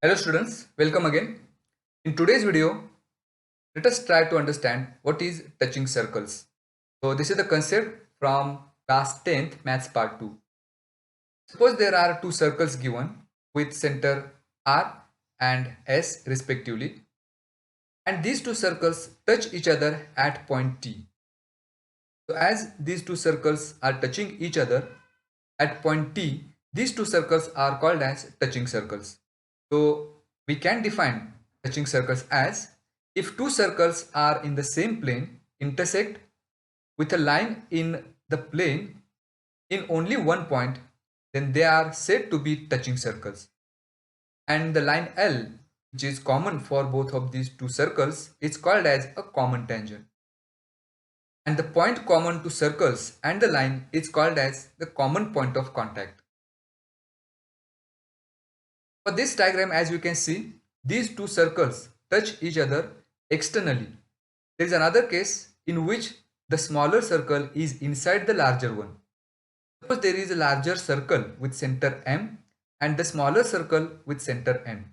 Hello students, welcome again. In today's video, let us try to understand what is touching circles. So this is the concept from class 10th maths part 2. Suppose there are two circles given with center R and S respectively, and these two circles touch each other at point T. So as these two circles are touching each other at point T, these two circles are called as touching circles. So we can define touching circles as if two circles are in the same plane, intersect with a line in the plane in only one point, then they are said to be touching circles. And the line L, which is common for both of these two circles, is called as a common tangent. And the point common to circles and the line is called as the common point of contact. For this diagram, as you can see, these two circles touch each other externally. There is another case in which the smaller circle is inside the larger one. Suppose there is a larger circle with center M and the smaller circle with center N.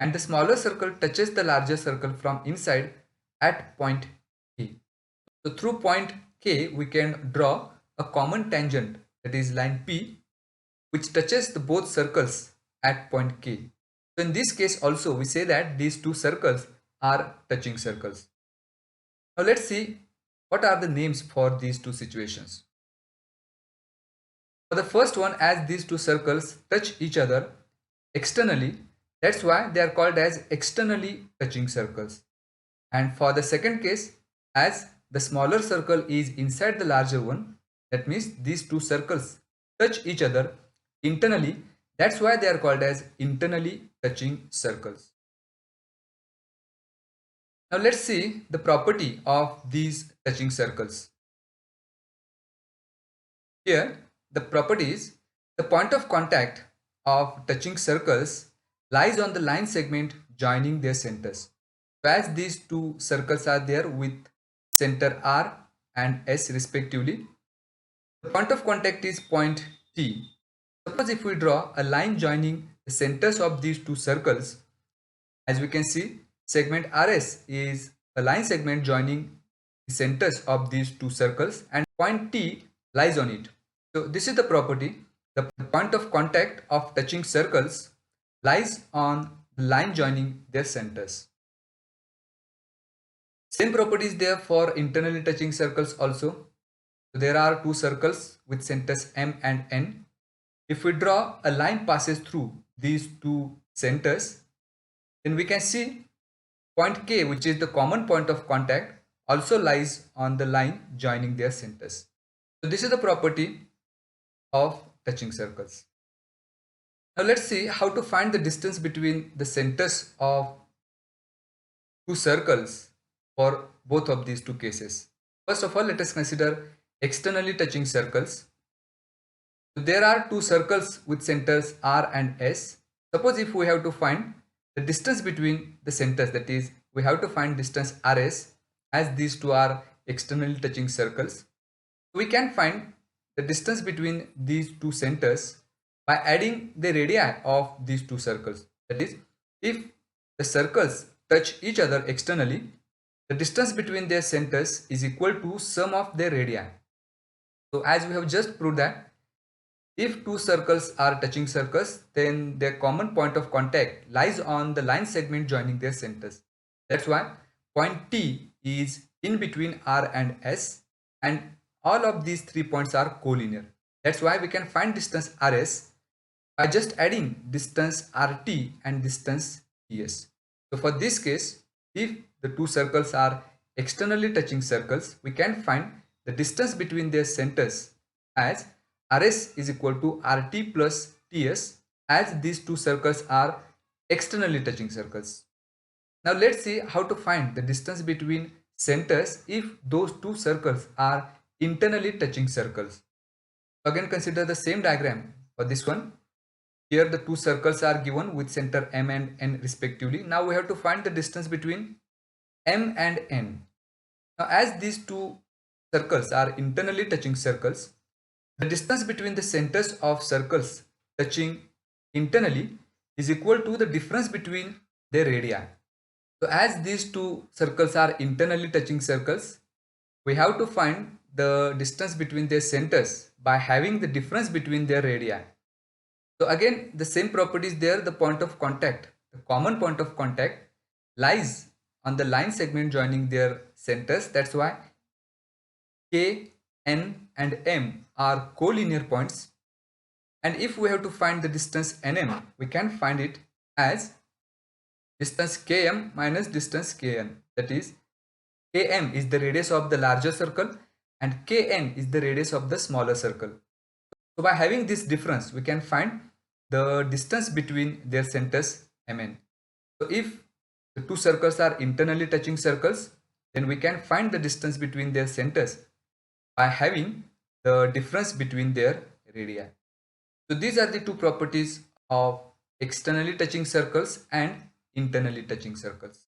And the smaller circle touches the larger circle from inside at point K. So through point K, we can draw a common tangent, that is line P, which touches the both circles at point K. So in this case also we say that these two circles are touching circles. Now let's see what are the names for these two situations. For the first one, as these two circles touch each other externally, that's why they are called as externally touching circles. And for the second case, as the smaller circle is inside the larger one, that means these two circles touch each other internally, that's why they are called as internally touching circles. Now let's see the property of these touching circles. Here the property is the point of contact of touching circles lies on the line segment joining their centers. So as these two circles are there with center R and S respectively, the point of contact is point T. Suppose if we draw a line joining the centers of these two circles, as we can see, segment RS is a line segment joining the centers of these two circles and point T lies on it. So this is the property. The point of contact of touching circles lies on the line joining their centers. Same property is there for internally touching circles also. So there are two circles with centers M and N. If we draw a line passes through these two centers, then we can see point K, which is the common point of contact, also lies on the line joining their centers. So this is the property of touching circles. Now let's see how to find the distance between the centers of two circles for both of these two cases. First of all, let us consider externally touching circles. So there are two circles with centers R and S. Suppose if we have to find the distance between the centers, that is, we have to find distance RS, as these two are externally touching circles. We can find the distance between these two centers by adding the radii of these two circles. That is, if the circles touch each other externally, the distance between their centers is equal to sum of their radii. So as we have just proved that if two circles are touching circles, then their common point of contact lies on the line segment joining their centers. That's why point T is in between R and S, and all of these 3 points are collinear. That's why we can find distance RS by just adding distance RT and distance TS. So for this case, if the two circles are externally touching circles, we can find the distance between their centers as RS is equal to RT plus TS, as these two circles are externally touching circles. Now let's see how to find the distance between centers if those two circles are internally touching circles. Again, consider the same diagram for this one. Here the two circles are given with center M and N respectively. Now we have to find the distance between M and N. Now as these two circles are internally touching circles, the distance between the centers of circles touching internally is equal to the difference between their radii. So as these two circles are internally touching circles, we have to find the distance between their centers by having the difference between their radii. So again, the same property is there. The point of contact, the common point of contact lies on the line segment joining their centers. That's why K, N and M are collinear points. And if we have to find the distance Nm, we can find it as distance Km minus distance Kn. That is, Km is the radius of the larger circle and Kn is the radius of the smaller circle. So by having this difference, we can find the distance between their centers Mn. So if the two circles are internally touching circles, then we can find the distance between their centers by having the difference between their radii. So these are the two properties of externally touching circles and internally touching circles.